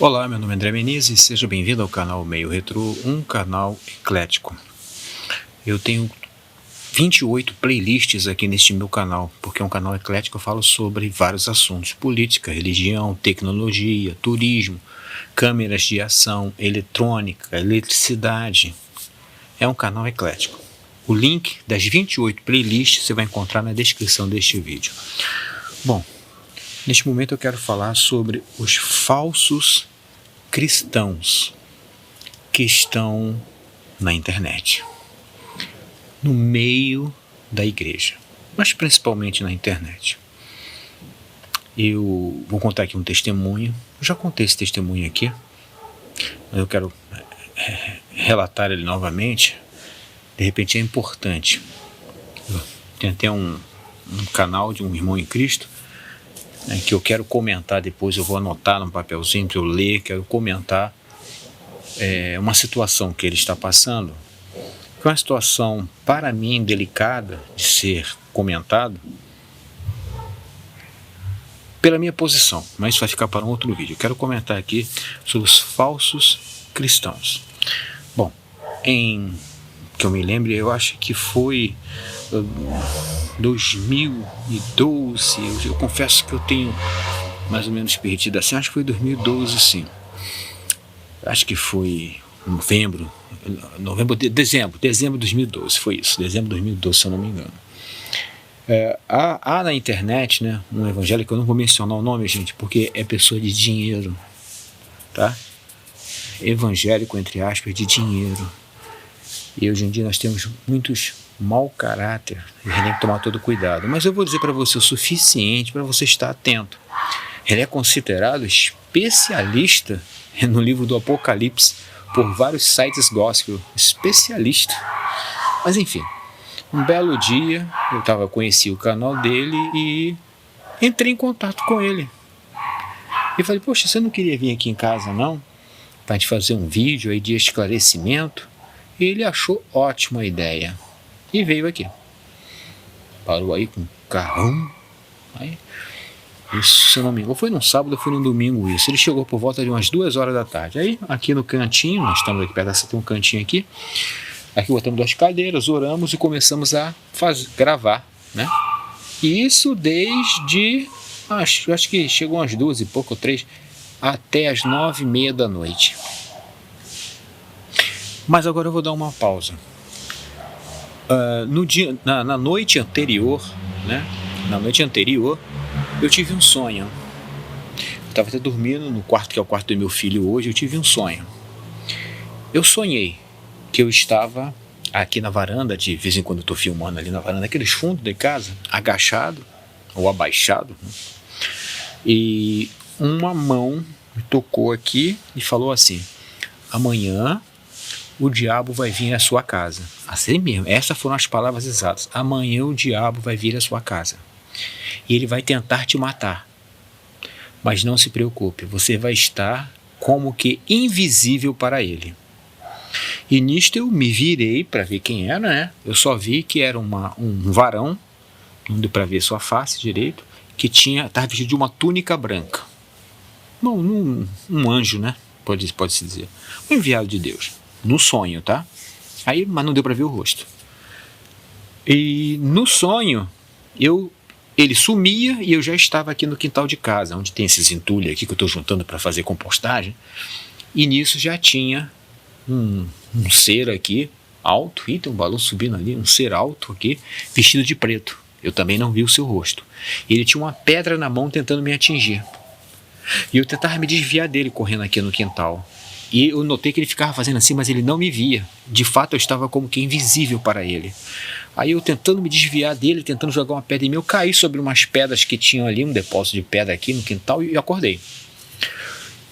Olá, meu nome é André Menezes, seja bem-vindo ao canal Meio Retrô, um canal eclético. Eu tenho 28 playlists aqui neste meu canal, porque é um canal eclético, eu falo sobre vários assuntos: política, religião, tecnologia, turismo, câmeras de ação, eletrônica, eletricidade. É um canal eclético. O link das 28 playlists você vai encontrar na descrição deste vídeo. Bom, neste momento eu quero falar sobre os falsos cristãos que estão na internet, no meio da igreja, mas principalmente na internet. Eu vou contar aqui um testemunho. Eu já contei esse testemunho aqui, mas eu quero relatar ele novamente. De repente é importante. Tem até um canal de um irmão em Cristo, que eu quero comentar depois. Eu vou anotar num papelzinho para eu ler. Quero comentar uma situação que ele está passando, que é uma situação para mim delicada de ser comentado pela minha posição, mas isso vai ficar para um outro vídeo. Eu quero comentar aqui sobre os falsos cristãos. Bom, que eu me lembre, eu acho que foi 2012, eu confesso que eu tenho mais ou menos perdido assim, acho que foi 2012 sim, acho que foi dezembro de 2012, foi isso, dezembro de 2012, se eu não me engano. Há na internet, né, um evangélico, eu não vou mencionar o nome, gente, porque é pessoa de dinheiro, tá? Evangélico, entre aspas, de dinheiro. E hoje em dia nós temos muitos mau caráter, a gente tem que tomar todo cuidado. Mas eu vou dizer para você o suficiente para você estar atento. Ele é considerado especialista no livro do Apocalipse por vários sites gospel, especialista. Mas enfim, um belo dia eu conheci o canal dele e entrei em contato com ele. E falei: poxa, você não queria vir aqui em casa não? Para a gente fazer um vídeo aí de esclarecimento? E ele achou ótima a ideia e veio aqui. Parou aí com um carrão. Aí, isso, se eu não me engano, foi num sábado ou foi num domingo isso. Ele chegou por volta de umas 2 horas da tarde. Aí, aqui no cantinho, nós estamos aqui perto dessa, tem um cantinho aqui. Aqui botamos 2 cadeiras, oramos e começamos a gravar, né? E isso desde, acho que chegou umas 2 e pouco, ou 3, até as 9h30 da noite. Mas agora eu vou dar uma pausa. Na noite anterior, né? Na noite anterior, eu tive um sonho. Eu estava até dormindo no quarto, que é o quarto do meu filho hoje. Eu tive um sonho. Eu sonhei que eu estava aqui na varanda, de vez em quando eu estou filmando ali na varanda, aqueles fundos de casa, agachado ou abaixado, né? E uma mão me tocou aqui e falou assim: amanhã o diabo vai vir à sua casa. Assim mesmo, essas foram as palavras exatas. Amanhã o diabo vai vir à sua casa e ele vai tentar te matar. Mas não se preocupe, você vai estar como que invisível para ele. E nisto eu me virei para ver quem era, né? Eu só vi que era um varão, não deu para ver sua face direito, que estava vestido de uma túnica branca. Não, um anjo, né? Pode-se dizer. Um enviado de Deus. No sonho, tá? Aí, mas não deu para ver o rosto. E no sonho, ele sumia e eu já estava aqui no quintal de casa, onde tem esses entulhos aqui que eu estou juntando para fazer compostagem. E nisso já tinha um ser aqui, alto, e tem um balão subindo ali, um ser alto aqui, vestido de preto. Eu também não vi o seu rosto. E ele tinha uma pedra na mão tentando me atingir. E eu tentava me desviar dele correndo aqui no quintal. E eu notei que ele ficava fazendo assim, mas ele não me via. De fato, eu estava como que invisível para ele. Aí eu tentando me desviar dele, tentando jogar uma pedra em mim, eu caí sobre umas pedras que tinham ali, um depósito de pedra aqui no quintal, e acordei.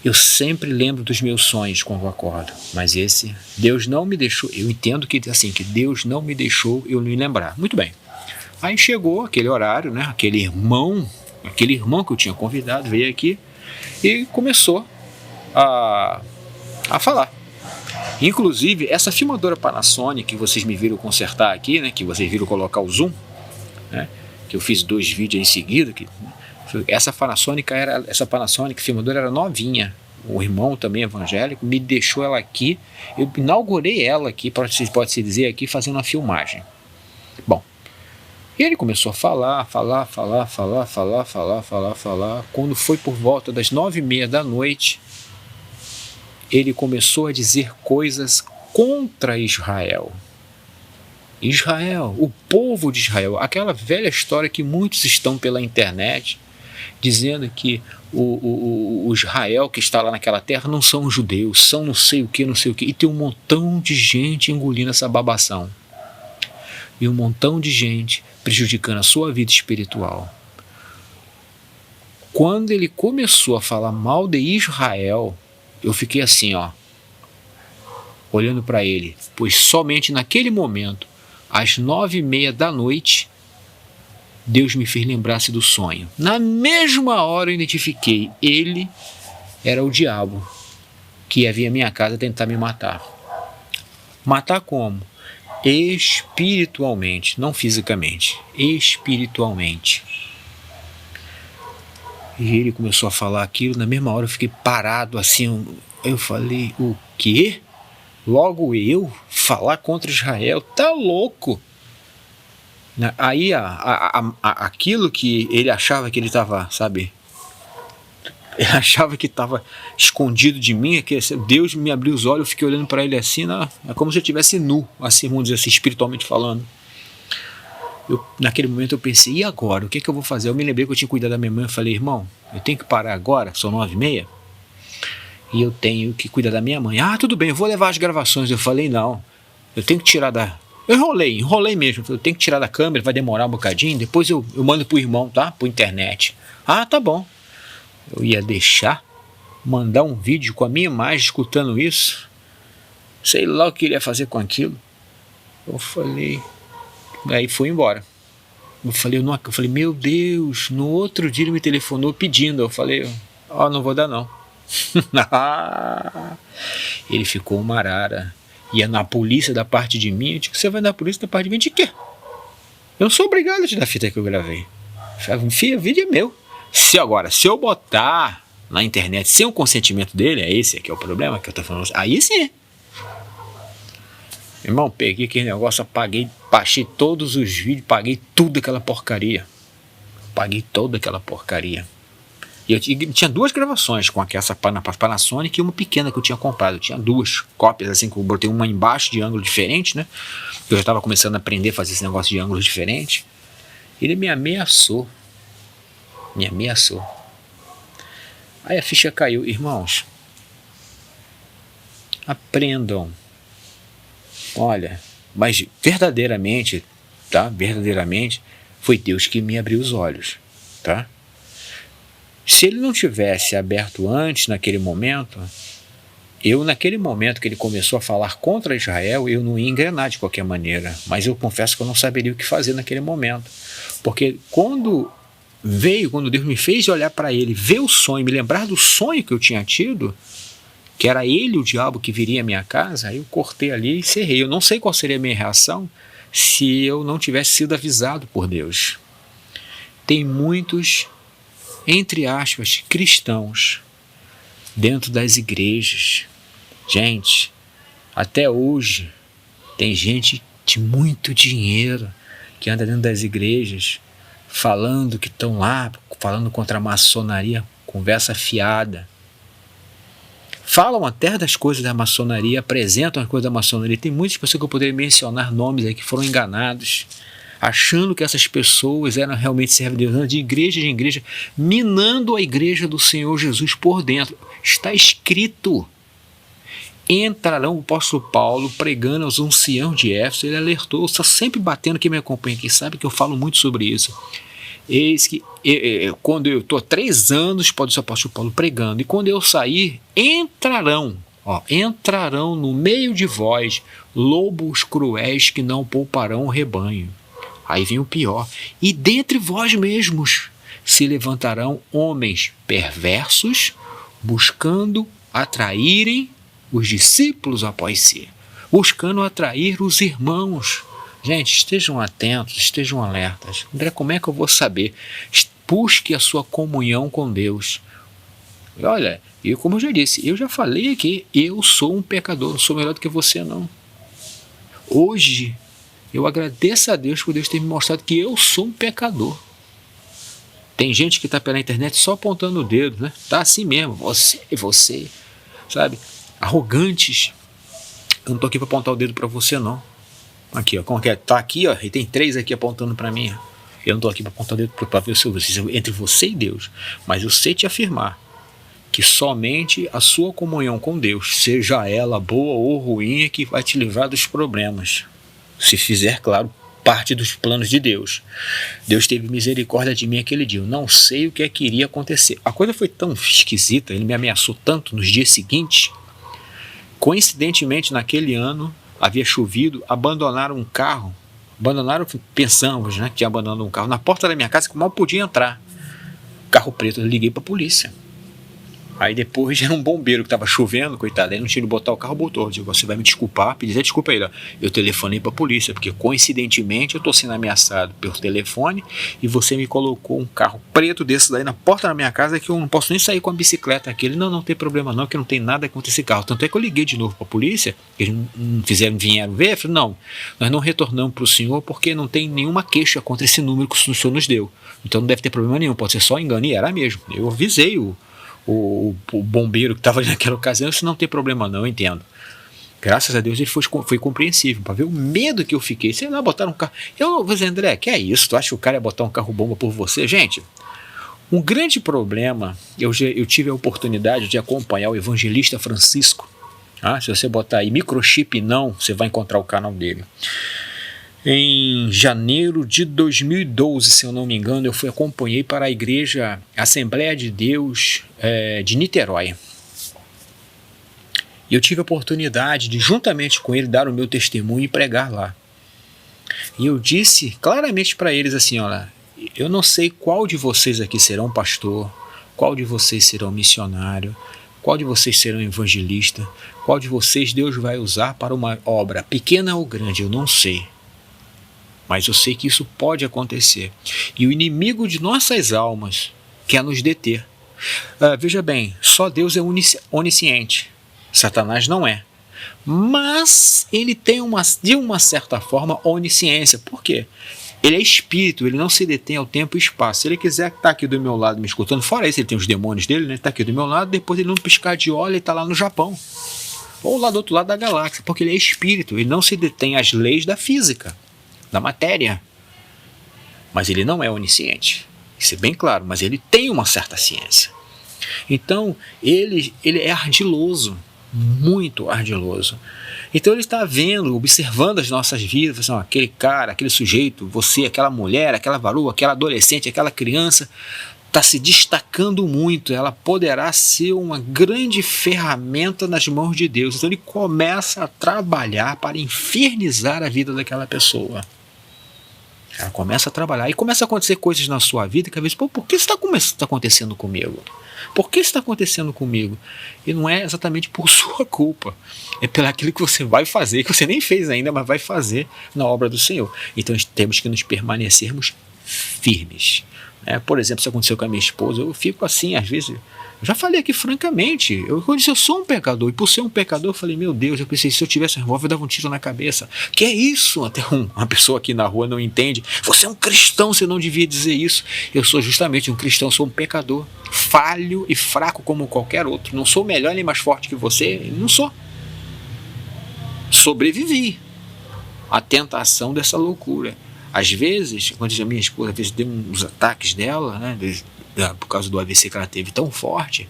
Eu sempre lembro dos meus sonhos quando eu acordo, mas esse, Deus não me deixou, eu entendo que assim, que Deus não me deixou eu me lembrar. Muito bem. Aí chegou aquele horário, né? Aquele irmão que eu tinha convidado veio aqui e começou a falar. Inclusive, essa filmadora Panasonic que vocês me viram consertar aqui, né, que vocês viram colocar o zoom, né, que eu fiz 2 vídeos em seguida, essa Panasonic filmadora era novinha, o irmão também evangélico, me deixou ela aqui, eu inaugurei ela aqui, pode-se dizer aqui, fazendo uma filmagem. Bom, e ele começou a falar, quando foi por volta das 9h30 da noite, ele começou a dizer coisas contra Israel. Israel, o povo de Israel, aquela velha história que muitos estão pela internet, dizendo que o Israel que está lá naquela terra não são os judeus, são não sei o que, e tem um montão de gente engolindo essa babação. E um montão de gente prejudicando a sua vida espiritual. Quando ele começou a falar mal de Israel, eu fiquei assim, ó, olhando para ele, pois somente naquele momento, às 9h30 da noite, Deus me fez lembrar-se do sonho. Na mesma hora eu identifiquei, ele era o diabo que ia vir à minha casa tentar me matar. Matar como? Espiritualmente, não fisicamente, espiritualmente. E ele começou a falar aquilo, na mesma hora eu fiquei parado assim, eu falei, o quê? Logo eu falar contra Israel? Tá louco? Aí aquilo que ele achava que ele estava, sabe, ele achava que estava escondido de mim, é que Deus me abriu os olhos, eu fiquei olhando para ele assim, é como se eu estivesse nu, assim, vamos dizer assim, espiritualmente falando. Naquele momento eu pensei, e agora? O que eu vou fazer? Eu me lembrei que eu tinha cuidado da minha mãe, eu falei, irmão, eu tenho que parar agora, são 9h30, e eu tenho que cuidar da minha mãe. Ah, tudo bem, eu vou levar as gravações. Eu falei, não, eu tenho que tirar da... Eu enrolei mesmo, eu tenho que tirar da câmera, vai demorar um bocadinho, depois eu mando pro irmão, tá? Por internet. Ah, tá bom. Eu ia mandar um vídeo com a minha imagem escutando isso, sei lá o que ele ia fazer com aquilo. Eu falei, aí foi embora. Eu falei, meu Deus, no outro dia ele me telefonou pedindo, eu falei, não vou dar não. Ele ficou uma arara, ia na polícia da parte de mim, eu disse, você vai na polícia da parte de mim de quê? Eu não sou obrigado a te dar a fita que eu gravei. Filho, o vídeo é meu. Se eu botar na internet sem o consentimento dele, é esse aqui é o problema que eu tô falando, aí sim. Irmão, peguei aquele negócio, apaguei, baixei todos os vídeos, paguei tudo aquela porcaria. Paguei toda aquela porcaria. E eu tinha duas gravações com essa Panasonic e uma pequena que eu tinha comprado. Eu tinha duas cópias, assim, que eu botei uma embaixo de ângulo diferente, né? Eu já estava começando a aprender a fazer esse negócio de ângulos diferentes. Ele me ameaçou. Aí a ficha caiu. Irmãos, aprendam. Olha, mas verdadeiramente, tá? Verdadeiramente, foi Deus que me abriu os olhos, tá? Se ele não tivesse aberto antes, naquele momento que ele começou a falar contra Israel, eu não ia engrenar de qualquer maneira. Mas eu confesso que eu não saberia o que fazer naquele momento. Porque quando Deus me fez olhar para ele, ver o sonho, me lembrar do sonho que eu tinha tido, que era ele, o diabo, que viria à minha casa, aí eu cortei ali e encerrei. Eu não sei qual seria a minha reação se eu não tivesse sido avisado por Deus. Tem muitos, entre aspas, cristãos dentro das igrejas. Gente, até hoje tem gente de muito dinheiro que anda dentro das igrejas falando que estão lá, falando contra a maçonaria, conversa fiada. Falam até das coisas da maçonaria, apresentam as coisas da maçonaria. Tem muitas pessoas que eu poderia mencionar nomes aí que foram enganados, achando que essas pessoas eram realmente servos de Deus, de igreja, minando a igreja do Senhor Jesus por dentro. Está escrito. Entrarão, o apóstolo Paulo pregando aos anciãos de Éfeso, ele alertou, está sempre batendo, quem me acompanha aqui sabe que eu falo muito sobre isso. Eis que quando eu estou 3 anos, pode ser o apóstolo Paulo pregando, e quando eu sair, entrarão no meio de vós lobos cruéis que não pouparão o rebanho. Aí vem o pior. E dentre vós mesmos se levantarão homens perversos, buscando atraírem os discípulos após si, buscando atrair os irmãos. Gente, estejam atentos, estejam alertas. André, como é que eu vou saber? Busque a sua comunhão com Deus. E olha, como eu já disse, eu já falei aqui, eu sou um pecador, não sou melhor do que você não. Hoje, eu agradeço a Deus por Deus ter me mostrado que eu sou um pecador. Tem gente que está pela internet só apontando o dedo, né? Tá assim mesmo, você, sabe? Arrogantes. Eu não tô aqui para apontar o dedo para você, não. Aqui, ó, como que é? Tá aqui, ó, e tem 3 aqui apontando para mim. Eu não tô aqui para apontar o dedo para ver se entre você e Deus. Mas eu sei te afirmar que somente a sua comunhão com Deus, seja ela boa ou ruim, é que vai te livrar dos problemas. Se fizer, claro, parte dos planos de Deus. Deus teve misericórdia de mim aquele dia. Eu não sei o que é que iria acontecer. A coisa foi tão esquisita, ele me ameaçou tanto nos dias seguintes. Coincidentemente, naquele ano, havia chovido, abandonaram um carro. Pensamos, né, que tinha abandonado um carro na porta da minha casa que mal podia entrar. Carro preto, eu liguei para a polícia. Aí depois era um bombeiro que estava chovendo, coitado, aí não tinha de botar o carro, botou. Eu digo, você vai me desculpar, pedir desculpa aí. Eu telefonei para a polícia, porque coincidentemente eu estou sendo ameaçado pelo telefone e você me colocou um carro preto desse daí na porta da minha casa que eu não posso nem sair com a bicicleta aqui. Ele, não tem problema não, que não tem nada contra esse carro. Tanto é que eu liguei de novo para a polícia, eles vieram ver, eu falei, não, nós não retornamos para o senhor porque não tem nenhuma queixa contra esse número que o senhor nos deu. Então não deve ter problema nenhum, pode ser só engano. E era mesmo, eu avisei o bombeiro que estava naquela ocasião, isso não tem problema não, eu entendo. Graças a Deus ele foi compreensível, para ver o medo que eu fiquei. Sei lá, botaram um carro. Eu vou dizer, André, que é isso? Tu acha que o cara ia botar um carro bomba por você? Gente, um grande problema, eu tive a oportunidade de acompanhar o evangelista Francisco. Se você botar aí microchip não, você vai encontrar o canal dele. Em janeiro de 2012, se eu não me engano, eu acompanhei para a igreja Assembleia de Deus de Niterói. E eu tive a oportunidade de, juntamente com ele, dar o meu testemunho e pregar lá. E eu disse claramente para eles assim, olha, eu não sei qual de vocês aqui serão pastor, qual de vocês serão missionário, qual de vocês serão evangelista, qual de vocês Deus vai usar para uma obra pequena ou grande, eu não sei. Mas eu sei que isso pode acontecer. E o inimigo de nossas almas quer nos deter. Veja bem, só Deus é onisciente. Satanás não é. Mas ele tem, de uma certa forma, onisciência. Por quê? Ele é espírito, ele não se detém ao tempo e espaço. Se ele quiser estar aqui do meu lado me escutando, fora isso, ele tem os demônios dele, né? Está aqui do meu lado, depois ele não piscar de olho e está lá no Japão. Ou lá do outro lado da galáxia, porque ele é espírito, ele não se detém às leis da física, da matéria. Mas ele não é onisciente. Isso é bem claro, mas ele tem uma certa ciência. Então, ele é ardiloso, muito ardiloso. Então ele está vendo, observando as nossas vidas, assim, aquele cara, aquele sujeito, você, aquela mulher, aquela varoa, aquela adolescente, aquela criança, está se destacando muito, ela poderá ser uma grande ferramenta nas mãos de Deus. Então ele começa a trabalhar para infernizar a vida daquela pessoa. Ela começa a trabalhar e começa a acontecer coisas na sua vida que às vezes, por que isso está acontecendo comigo? Por que isso está acontecendo comigo? E não é exatamente por sua culpa, é pelo aquilo que você vai fazer, que você nem fez ainda, mas vai fazer na obra do Senhor. Então temos que nos permanecermos firmes. Por exemplo, isso aconteceu com a minha esposa, eu fico assim, às vezes, eu já falei aqui francamente, eu disse, eu sou um pecador, e por ser um pecador, eu falei, meu Deus, eu pensei, se eu tivesse um revólver, eu dava um tiro na cabeça. Que é isso? Até uma pessoa aqui na rua não entende, você é um cristão, você não devia dizer isso. Eu sou justamente um cristão, sou um pecador, falho e fraco como qualquer outro, não sou melhor nem mais forte que você, não sou. Sobrevivi à tentação dessa loucura. Às vezes, quando a minha esposa às vezes deu uns ataques dela, né, por causa do AVC que ela teve tão forte,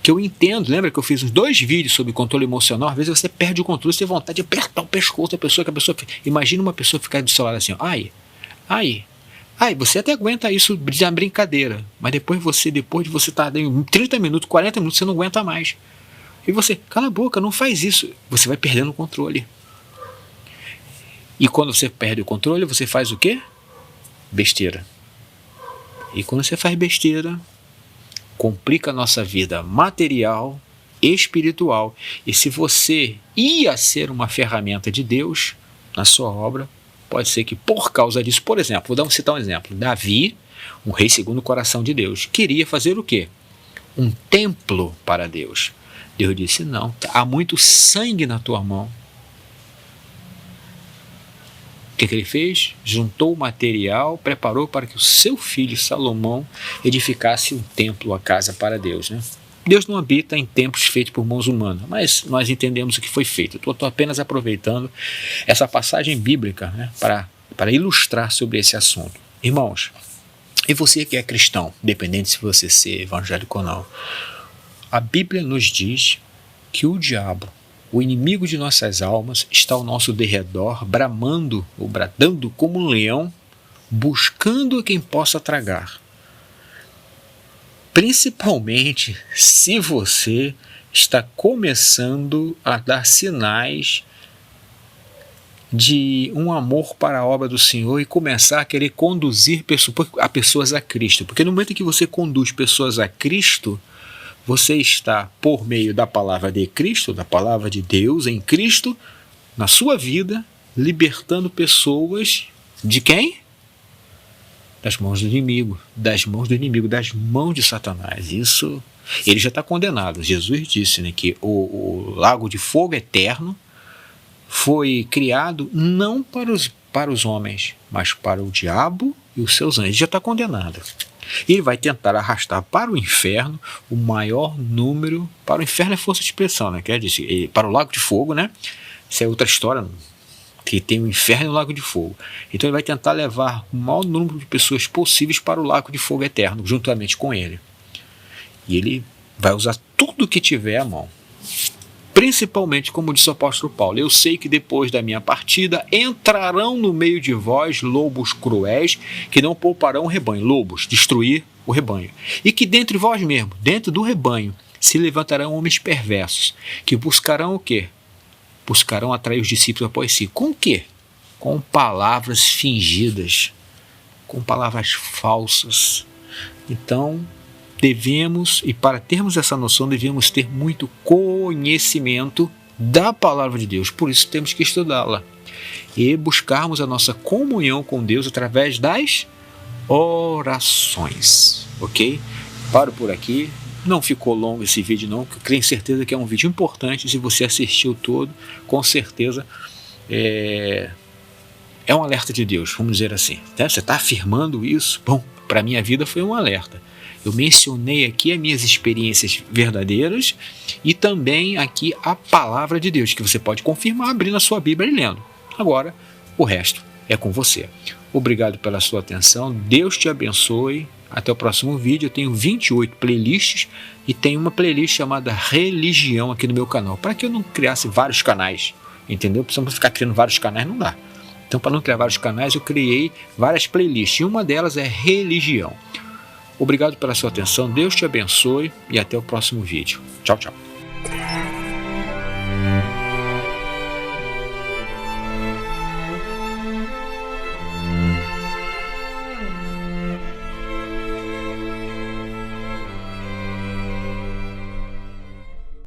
que eu entendo, lembra que eu fiz uns 2 vídeos sobre controle emocional, às vezes você perde o controle, você tem vontade de apertar o pescoço da pessoa, imagina uma pessoa ficar do seu lado assim, ai, você até aguenta isso na brincadeira, mas depois de você estar em 30 minutos, 40 minutos, você não aguenta mais. E você, cala a boca, não faz isso, você vai perdendo o controle. E quando você perde o controle, você faz o quê? Besteira. E quando você faz besteira, complica a nossa vida material, espiritual. E se você ia ser uma ferramenta de Deus na sua obra, pode ser que por causa disso, por exemplo, citar um exemplo. Davi, um rei segundo o coração de Deus, queria fazer o quê? um templo para Deus. Deus disse: não, há muito sangue na tua mão. O que ele fez? Juntou o material, preparou para que o seu filho Salomão edificasse um templo, a casa para Deus, né? Deus não habita em templos feitos por mãos humanas, mas nós entendemos o que foi feito. Estou apenas aproveitando essa passagem bíblica, né, para ilustrar sobre esse assunto. Irmãos, e você que é cristão, independente se você ser evangélico ou não, a Bíblia nos diz que o diabo, o inimigo de nossas almas, está ao nosso derredor, bramando ou bradando como um leão, buscando quem possa tragar. Principalmente se você está começando a dar sinais de um amor para a obra do Senhor e começar a querer conduzir pessoas a Cristo. Porque no momento em que você conduz pessoas a Cristo, você está, por meio da palavra de Cristo, da palavra de Deus em Cristo, na sua vida, libertando pessoas de quem? Das mãos do inimigo, das mãos de Satanás. Isso, ele já está condenado. Jesus disse, né, que o lago de fogo eterno foi criado não para os homens, mas para o diabo e os seus anjos. Ele já está condenado. E ele vai tentar arrastar para o inferno o maior número. Para o inferno é força de expressão, né? Quer dizer, para o lago de fogo, né? Isso é outra história, que tem o inferno e o lago de fogo. Então ele vai tentar levar o maior número de pessoas possíveis para o lago de fogo eterno, juntamente com ele. E ele vai usar tudo que tiver à mão. Principalmente, como disse o apóstolo Paulo: eu sei que depois da minha partida entrarão no meio de vós lobos cruéis, que não pouparão o rebanho. Lobos, destruir o rebanho. E que dentre vós mesmo, dentro do rebanho, se levantarão homens perversos, que buscarão o quê? Buscarão atrair os discípulos após si. Com o quê? Com palavras fingidas, com palavras falsas. Então, devemos, e para termos essa noção, devemos ter muito conhecimento da palavra de Deus. Por isso temos que estudá-la e buscarmos a nossa comunhão com Deus através das orações. Ok? Paro por aqui. Não ficou longo esse vídeo não, porque eu tenho certeza que é um vídeo importante. Se você assistiu todo, com certeza é um alerta de Deus, vamos dizer assim, né? Você está afirmando isso? Bom, para a minha vida foi um alerta. Eu mencionei aqui as minhas experiências verdadeiras e também aqui a palavra de Deus, que você pode confirmar abrindo a sua Bíblia e lendo. Agora, o resto é com você. Obrigado pela sua atenção, Deus te abençoe. Até o próximo vídeo. Eu tenho 28 playlists e tem uma playlist chamada Religião aqui no meu canal, para que eu não criasse vários canais, entendeu? Precisamos ficar criando vários canais, não dá. Então, para não criar vários canais, eu criei várias playlists e uma delas é Religião. Obrigado pela sua atenção, Deus te abençoe e até o próximo vídeo. Tchau, tchau.